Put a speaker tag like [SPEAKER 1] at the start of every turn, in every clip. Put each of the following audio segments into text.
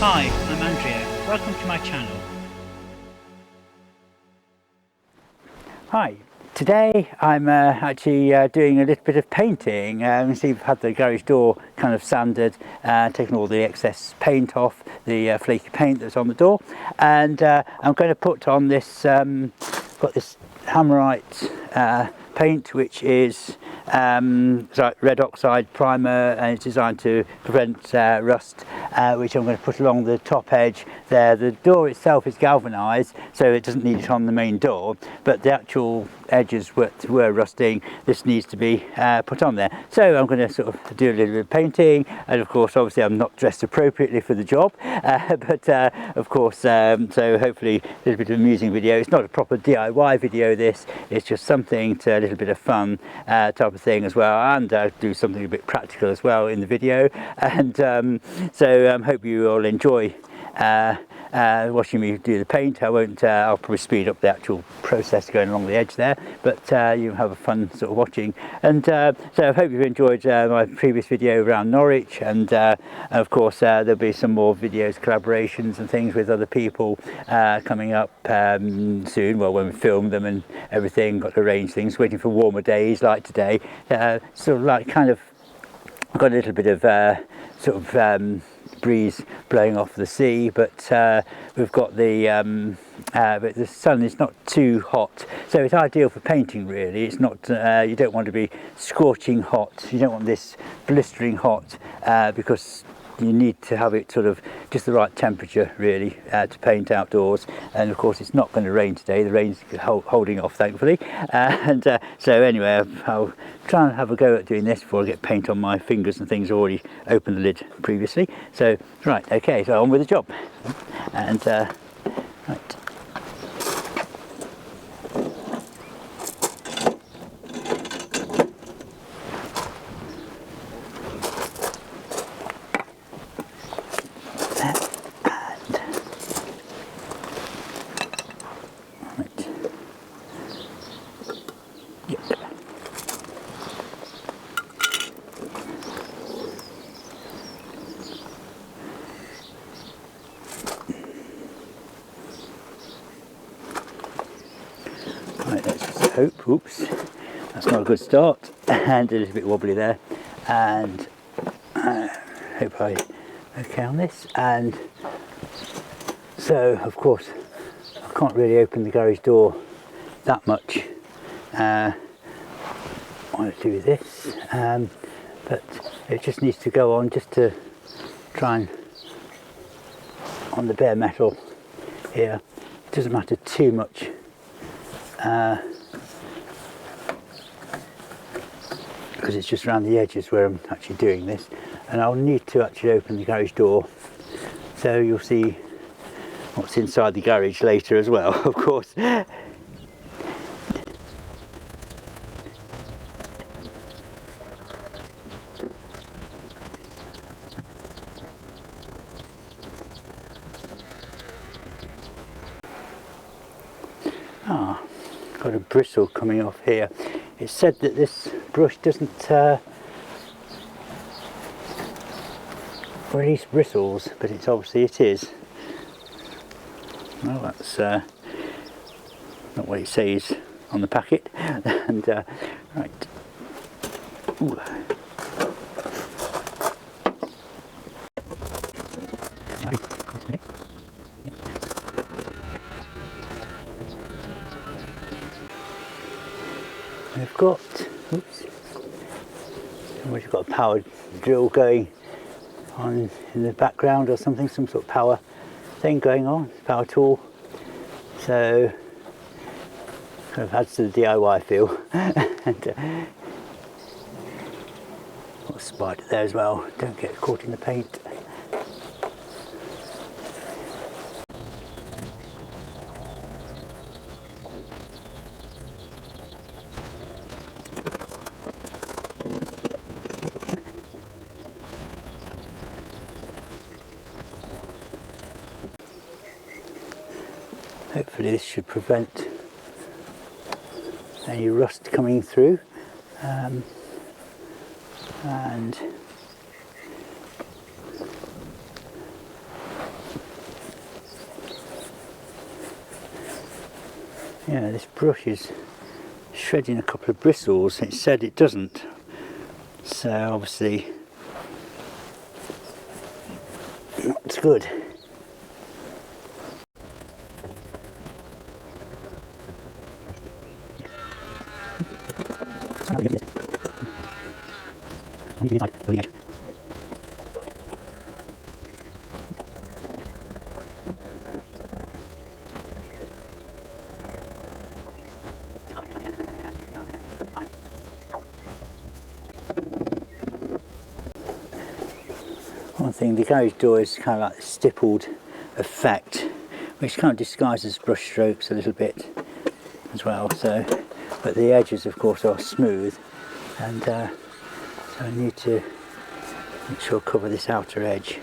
[SPEAKER 1] Hi, I'm Andrea. Welcome to my channel. Hi, today I'm actually doing a little bit of painting. See, we've had the garage door kind of sanded, taken all the excess paint off, the flaky paint that's on the door, and I'm going to put on this, got this Hammerite paint, which is red oxide primer, and it's designed to prevent rust, which I'm going to put along the top edge there. The door itself is galvanized, so it doesn't need it on the main door, but the actual edges were rusting. This needs to be put on there, so I'm going to sort of do a little bit of painting, and of course obviously I'm not dressed appropriately for the job, but of course so hopefully a little bit of amusing video. It's not a proper DIY video, this, it's just something to a little bit of fun type of thing as well, and do something a bit practical as well in the video, and so hope you all enjoy watching me do the paint. I won't, I'll probably speed up the actual process going along the edge there, but you have a fun sort of watching, and so I hope you've enjoyed my previous video around Norwich, and of course there'll be some more videos, collaborations and things with other people coming up soon, well, when we film them and everything. Got to arrange things, waiting for warmer days like today, sort of like kind of got a little bit of sort of breeze blowing off the sea, but we've got but the sun is not too hot, so it's ideal for painting really. It's not you don't want to be scorching hot, you don't want this blistering hot, because you need to have it sort of just the right temperature really to paint outdoors. And of course it's not going to rain today, the rain's holding off thankfully, and so anyway I'll try and have a go at doing this before I get paint on my fingers and things. Already opened the lid previously, so right, okay, so on with the job, and right. Right, let's just hope, oops, that's not a good start, and a little bit wobbly there, and hope I okay on this. And so of course I can't really open the garage door that much. I want to do this, but it just needs to go on just to try and on the bare metal here. It doesn't matter too much. Because it's just around the edges where I'm actually doing this, and I'll need to actually open the garage door, so you'll see what's inside the garage later as well, of course. Got a bristle coming off here. It's said that this brush doesn't release bristles, but it's obviously it is. Well, that's not what it says on the packet. And right. Ooh. We've got, oops, we've got a powered drill going on in the background or something, some sort of power thing going on, power tool. So kind of adds to the DIY feel. And got a spider there as well, don't get caught in the paint. Hopefully this should prevent any rust coming through, and Yeah, this brush is shredding a couple of bristles. It said it doesn't, so obviously not good. One thing, the garage door is kind of like a stippled effect, which kind of disguises brush strokes a little bit as well. So, but the edges, of course, are smooth, and so I need to make sure I cover this outer edge.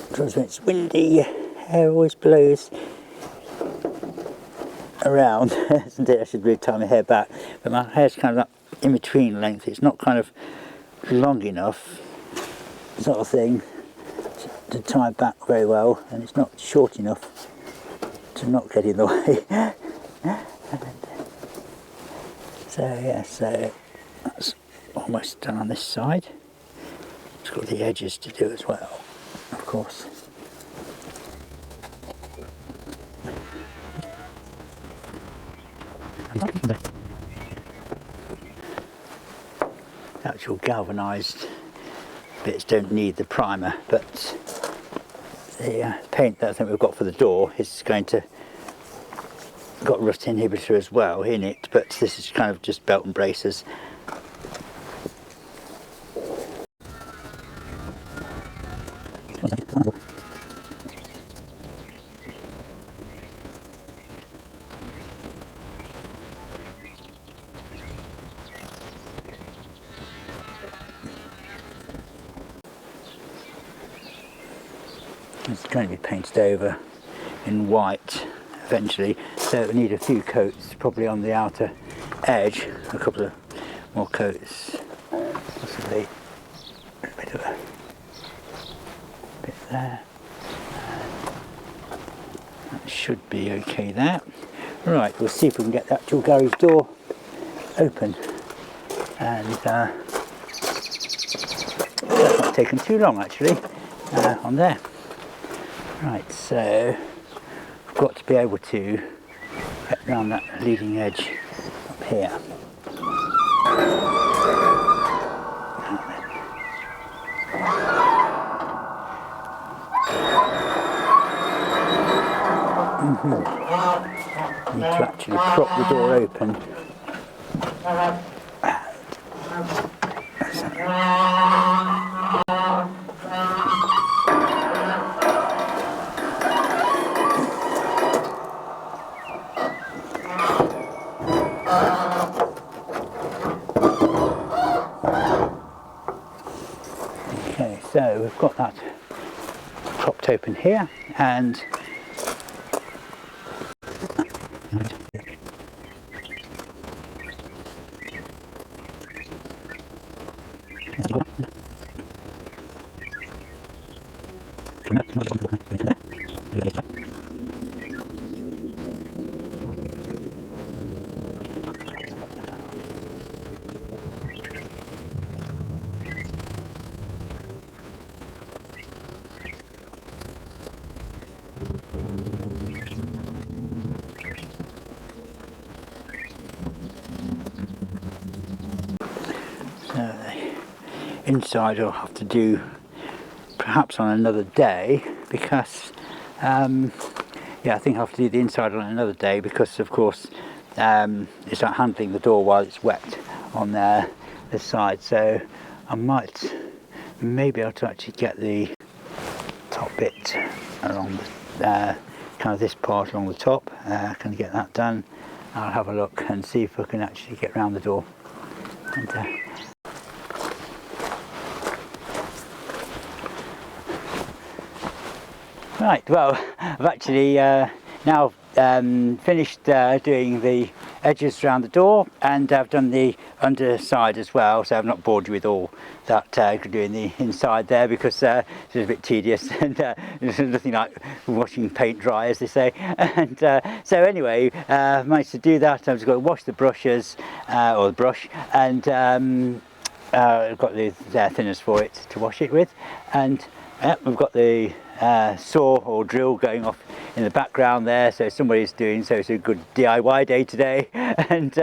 [SPEAKER 1] Because when it's windy, air always blows around, isn't it? I should really tie my hair back, but my hair's kind of like in between length. It's not kind of long enough, sort of thing, to tie back very well, and it's not short enough to not get in the way. So yeah, so that's almost done on this side. It's got the edges to do as well, of course. Actual galvanised bits don't need the primer, but the paint that I think we've got for the door is going to got rust inhibitor as well in it, but this is kind of just belt and braces. It's going to be painted over in white eventually, so we need a few coats probably on the outer edge, a couple of more coats, possibly a bit of a bit there. That should be okay there. Right, we'll see if we can get the actual garage door open, and that's not taken too long actually on there. Right, so I've got to be able to get around that leading edge up here. Need to actually prop the door open. Okay, so we've got that propped open here, and inside I'll have to do perhaps on another day, because yeah, I think I'll have to do the inside on another day, because of course it's like handling the door while it's wet on this side. So I might maybe have to actually get the top bit along the kind of this part along the top, can get that done. I'll have a look and see if I can actually get around the door. And, right, well, I've actually now finished doing the edges around the door, and I've done the underside as well, so I've not bored you with all that doing the inside there, because it's a bit tedious and there's nothing like washing paint dry, as they say. And so anyway, I've managed to do that. I've just got to wash the brushes, or the brush, and I've got the thinners for it to wash it with, and we've got the saw or drill going off in the background there, so somebody's doing, so it's a good DIY day today. And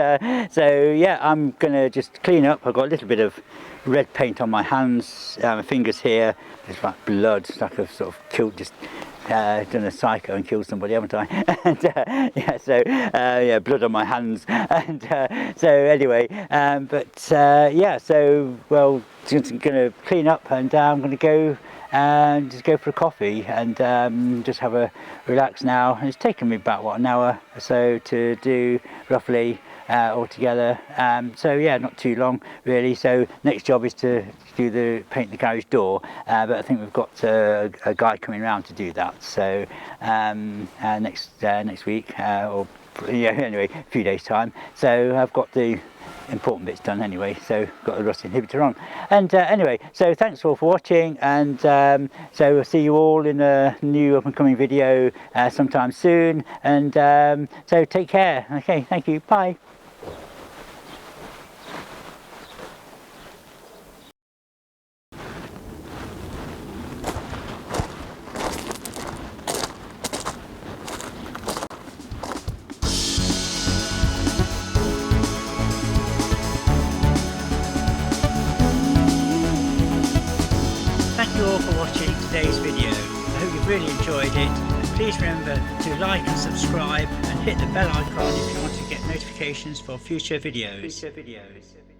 [SPEAKER 1] so yeah, I'm gonna just clean up. I've got a little bit of red paint on my hands, my fingers here. There's like blood, like I've sort of killed, just done a psycho and killed somebody, haven't I? And yeah, so yeah, blood on my hands. And so anyway, yeah, so well, just gonna clean up, and I'm gonna go and just go for a coffee and just have a relax now. And it's taken me about what, an hour or so to do roughly altogether, so yeah, not too long really. So next job is to do paint the garage door, but I think we've got a guy coming around to do that, so next week, or yeah, anyway, a few days time. So I've got the important bits done anyway, so got the rust inhibitor on. And anyway, so thanks all for watching, and so we'll see you all in a new up and coming video sometime soon. And so take care. Okay, thank you, bye. Thank you all for watching today's video. I hope you've really enjoyed it. And please remember to like and subscribe and hit the bell icon if you want to get notifications for future videos.